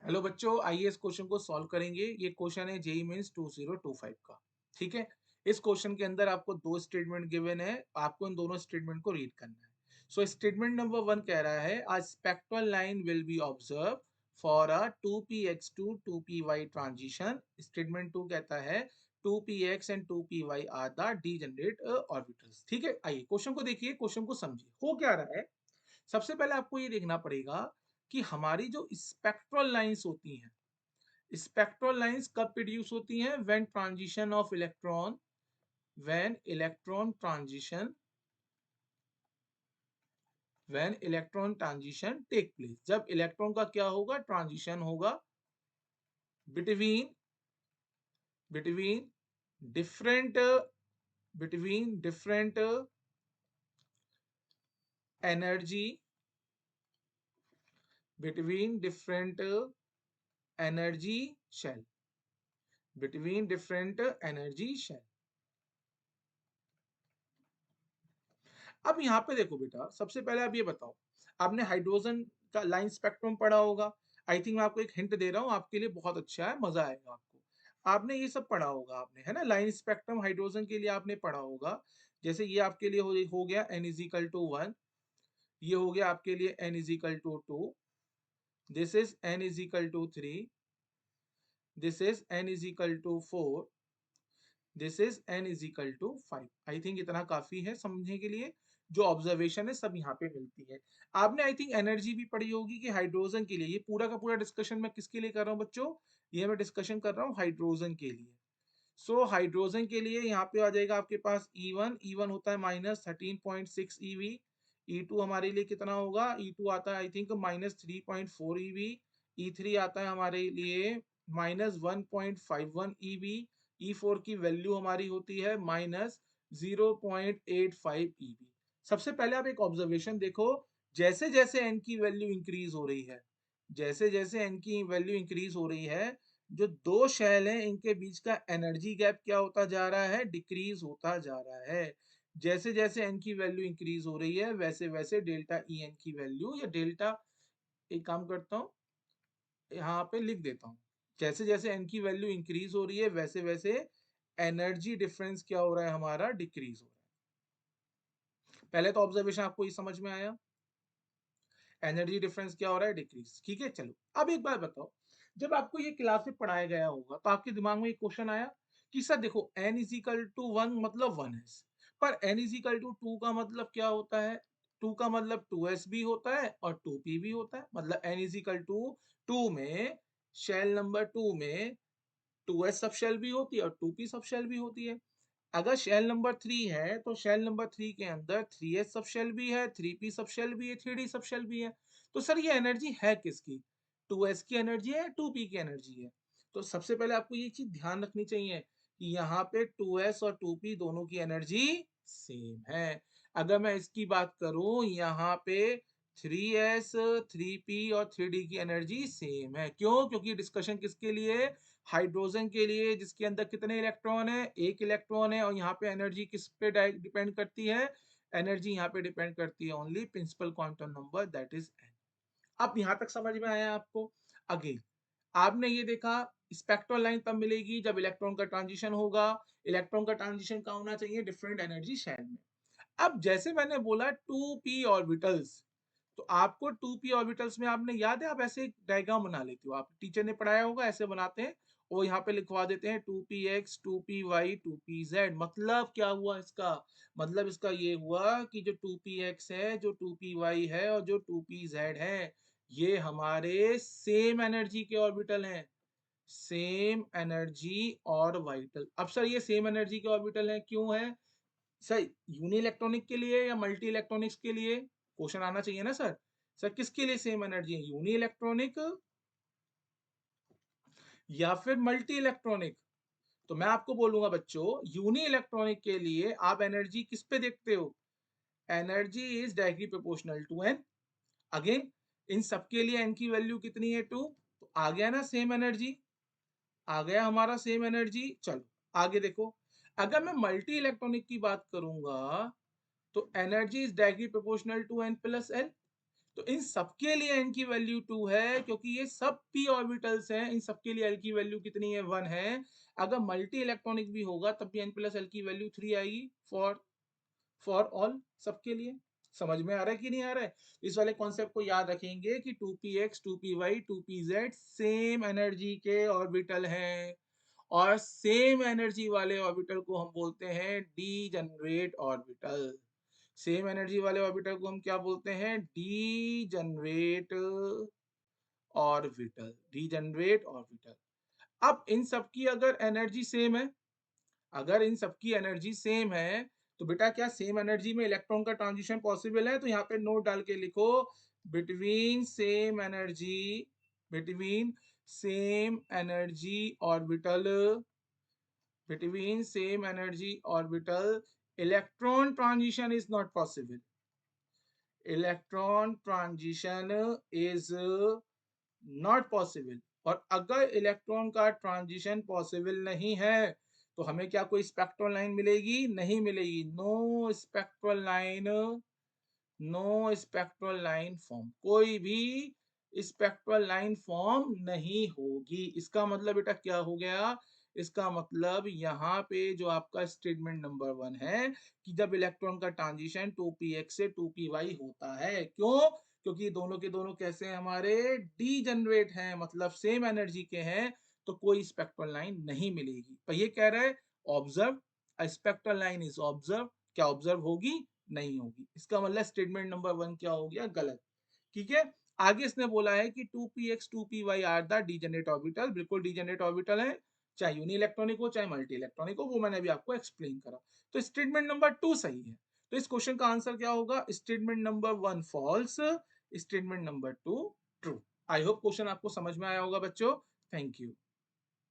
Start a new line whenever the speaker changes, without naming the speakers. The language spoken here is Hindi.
हेलो बच्चों, आइए इस क्वेश्चन को सॉल्व करेंगे। ये क्वेश्चन है जेईई मेंस 2025 का। ठीक है। इस क्वेश्चन के अंदर आपको दो स्टेटमेंट गिवन है, आपको इन दोनों स्टेटमेंट को रीड करना है। सो स्टेटमेंट नंबर 1 कह रहा है a spectral line will be observe for a 2px to 2py transition. Statement 2 कहता है 2px and 2py are the degenerate orbitals. ठीक है, आइए क्वेश्चन को देखिए, क्वेश्चन को समझिए हो क्या रहा है। सबसे पहले आपको ये देखना पड़ेगा कि हमारी जो स्पेक्ट्रल लाइंस होती हैं, स्पेक्ट्रल लाइंस कब प्रोड्यूस होती हैं? When transition of electron, when electron transition, when electron transition take place. जब इलेक्ट्रॉन का क्या होगा? ट्रांजिशन होगा between between different between different energy, between different energy shell, between different energy shell. अब यहाँ पे देखो बेटा, सबसे पहले आप ये बताओ, आपने हाइड्रोजन का लाइन स्पेक्ट्रम पढ़ा होगा। आई थिंक मैं आपको एक हिंट दे रहा हूँ, आपके लिए बहुत अच्छा है, मजा आएगा आपको। आपने ये सब पढ़ा होगा, आपने, है ना, लाइन स्पेक्ट्रम हाइड्रोजन के लिए आपने पढ़ा होगा। जैसे ये आपके लिए हो गया n इज इक्वल टू 1, ये हो गया आपके लिए n is equal to 2, this is n is equal to 3, this is n is equal to 4, this is n is equal to 5। I think इतना काफी है समझने के लिए। जो ऑब्जर्वेशन है सब यहाँ पे मिलती है। आपने आई थिंक एनर्जी भी पढ़ी होगी कि हाइड्रोजन के लिए, ये पूरा का पूरा डिस्कशन मैं किसके लिए कर रहा हूँ बच्चों? ये मैं डिस्कशन कर रहा हूँ हाइड्रोजन के लिए। सो हाइड्रोजन के लिए यहाँ पे आ जाएगा आपके पास E1 होता है -13.6 eV। E2 हमारे लिए कितना होगा? E2 आता है आई थिंक -3.4 eV। E3 आता है हमारे लिए -1.51 eV। E4 की वैल्यू हमारी होती है -0.85 eV। सबसे पहले आप एक ऑब्जर्वेशन देखो, जैसे जैसे n की वैल्यू इंक्रीज हो रही है, जैसे जैसे n की वैल्यू इंक्रीज हो रही है, जो दो शेल हैं इनके बीच का एनर्जी गैप क्या होता जा रहा है? डिक्रीज होता जा रहा है। जैसे जैसे एन की वैल्यू इंक्रीज हो रही है, वैसे वैसे डेल्टा ई एन की वैल्यू, या डेल्टा, एक काम करता हूँ, यहाँ पे लिख देता हूँ, जैसे जैसे एन की वैल्यू इंक्रीज हो रही है वैसे वैसे एनर्जी डिफरेंस क्या हो रहा है? हमारा डिक्रीज हो रहा है। पहले तो ऑब्जर्वेशन आपको ये समझ में आया, एनर्जी डिफरेंस क्या हो रहा है? डिक्रीज। ठीक है, चलो अब एक बात बताओ, जब आपको ये क्लास में पढ़ाया गया होगा तो आपके दिमाग में एक क्वेश्चन आया कि सर देखो n इज इक्वल टू 1 मतलब 1 है, पर n इज इक्वल टू 2 का मतलब क्या होता है? 2 का मतलब 2s भी होता है और 2p भी होता है। मतलब n इज इक्वल टू 2 में, शेल नंबर 2 में 2s सब शेल भी होती है और 2p सब शेल भी होती है। अगर शेल नंबर 3 है तो शेल नंबर 3 के अंदर 3s सब शेल भी है, 3p सब शेल भी है, 3d सब शेल भी है। तो सर ये एनर्जी है किसकी? 2s की एनर्जी है, 2p की एनर्जी है? तो सबसे पहले आपको ये चीज ध्यान रखनी चाहिए कि यहाँ पे 2s और 2p दोनों की एनर्जी सेम है। अगर मैं इसकी बात करूं, यहाँ पे 3s, 3p और 3d की एनर्जी सेम है। क्यों? क्योंकि डिस्कशन किसके लिए? हाइड्रोजन के लिए, जिसके अंदर कितने इलेक्ट्रॉन है? एक इलेक्ट्रॉन है। और यहाँ पे एनर्जी किस पे डिपेंड करती है? एनर्जी यहाँ पे डिपेंड करती है only principal quantum number, that is n। अब यहाँ तक समझ में आया आपको? अगेन आपने ये देखा, स्पेक्ट्रल लाइन तब मिलेगी जब इलेक्ट्रॉन का ट्रांजिशन होगा। इलेक्ट्रॉन का ट्रांजिशन कहाँ होना चाहिए? डिफरेंट एनर्जी शेल में। अब जैसे मैंने बोला 2p ऑर्बिटल्स, तो आपको 2p ऑर्बिटल्स में, आपने याद है, आप ऐसे एक डायग्राम बना लेते हो, आप टीचर ने पढ़ाया होगा, ऐसे बनाते हैं और यहाँ पे लिखवा देते हैं 2px 2py 2pz। मतलब क्या हुआ इसका? मतलब इसका ये हुआ कि जो 2px है, जो 2py है और जो 2pz है, ये हमारे सेम एनर्जी के ऑर्बिटल हैं। सेम एनर्जी और वाइटल। अब सर ये सेम एनर्जी के ऑर्बिटल हैं, क्यों है सर? यूनि इलेक्ट्रॉनिक के लिए या मल्टी इलेक्ट्रॉनिक्स के लिए? क्वेश्चन आना चाहिए ना सर। सर किसके लिए सेम एनर्जी है? यूनि इलेक्ट्रॉनिक या फिर मल्टी इलेक्ट्रॉनिक? तो मैं आपको बोलूंगा बच्चों, यूनि इलेक्ट्रॉनिक के लिए आप एनर्जी किस पे देखते हो? Energy is directly proportional to n. Again इन सबके लिए एन की वैल्यू कितनी है? 2। तो आ गया ना सेम एनर्जी, आ गया हमारा सेम एनर्जी। चलो आगे देखो, अगर मैं मल्टी इलेक्ट्रॉनिक की बात करूंगा तो energy is directly proportional to n plus l. तो इन सबके लिए n की वैल्यू 2 है, क्योंकि ये सब p ऑर्बिटल्स हैं, इन सबके लिए l की वैल्यू कितनी है? 1 है। अगर मल्टी इलेक्ट्रॉनिक भी होगा तब भी n प्लस l की वैल्यू 3 आएगी फॉर ऑल, सबके लिए। समझ में आ रहा है कि नहीं आ रहा है? इस वाले कॉन्सेप्ट को याद रखेंगे कि 2px 2py 2pz same energy के ऑर्बिटल हैं, और सेम एनर्जी वाले ऑर्बिटल को हम बोलते हैं डीजनरेट ऑर्बिटल। सेम एनर्जी वाले ऑर्बिटल को हम क्या बोलते हैं? Degenerate orbital, degenerate orbital. अब इन सबकी अगर एनर्जी सेम है, अगर इन सबकी एनर्जी सेम है, तो बेटा क्या सेम एनर्जी में इलेक्ट्रॉन का ट्रांजिशन पॉसिबल है? तो यहाँ पे नोट डाल के लिखो, between same energy, between same energy orbital, between same energy orbital electron transition is not possible. Electron transition is not possible। और अगर इलेक्ट्रॉन का ट्रांजिशन पॉसिबल नहीं है तो हमें क्या कोई स्पेक्ट्रल लाइन मिलेगी? नहीं मिलेगी। No spectral line, no spectral line form, कोई भी स्पेक्ट्रल लाइन फॉर्म नहीं होगी। इसका मतलब बेटा क्या हो गया? इसका मतलब यहाँ पे जो आपका स्टेटमेंट नंबर 1 है कि जब इलेक्ट्रॉन का ट्रांजिशन 2px से 2py होता है, क्यों? क्योंकि दोनों के दोनों कैसे हैं? हमारे डीजनरेट हैं, मतलब सेम एनर्जी के हैं, तो कोई स्पेक्ट्रल लाइन नहीं मिलेगी। पर ये कह रहा है observe, a spectral line is observe. क्या ऑब्जर्व होगी? नहीं होगी। इसका मतलब स्टेटमेंट नंबर 1 क्या हो गया? गलत। ठीक है। आगे इसने बोला है कि 2px 2py are the degenerate orbital. बिल्कुल डीजनरेट ऑर्बिटल है, चाहे यूनी इलेक्ट्रॉनिक हो चाहे मल्टी इलेक्ट्रॉनिक हो, वो मैंने अभी आपको एक्सप्लेन करा। तो स्टेटमेंट नंबर 2 सही है। तो इस क्वेश्चन का आंसर क्या होगा? Statement number 1 false, statement number 2 true. I hope question आपको समझ में आया होगा बच्चों। Thank you.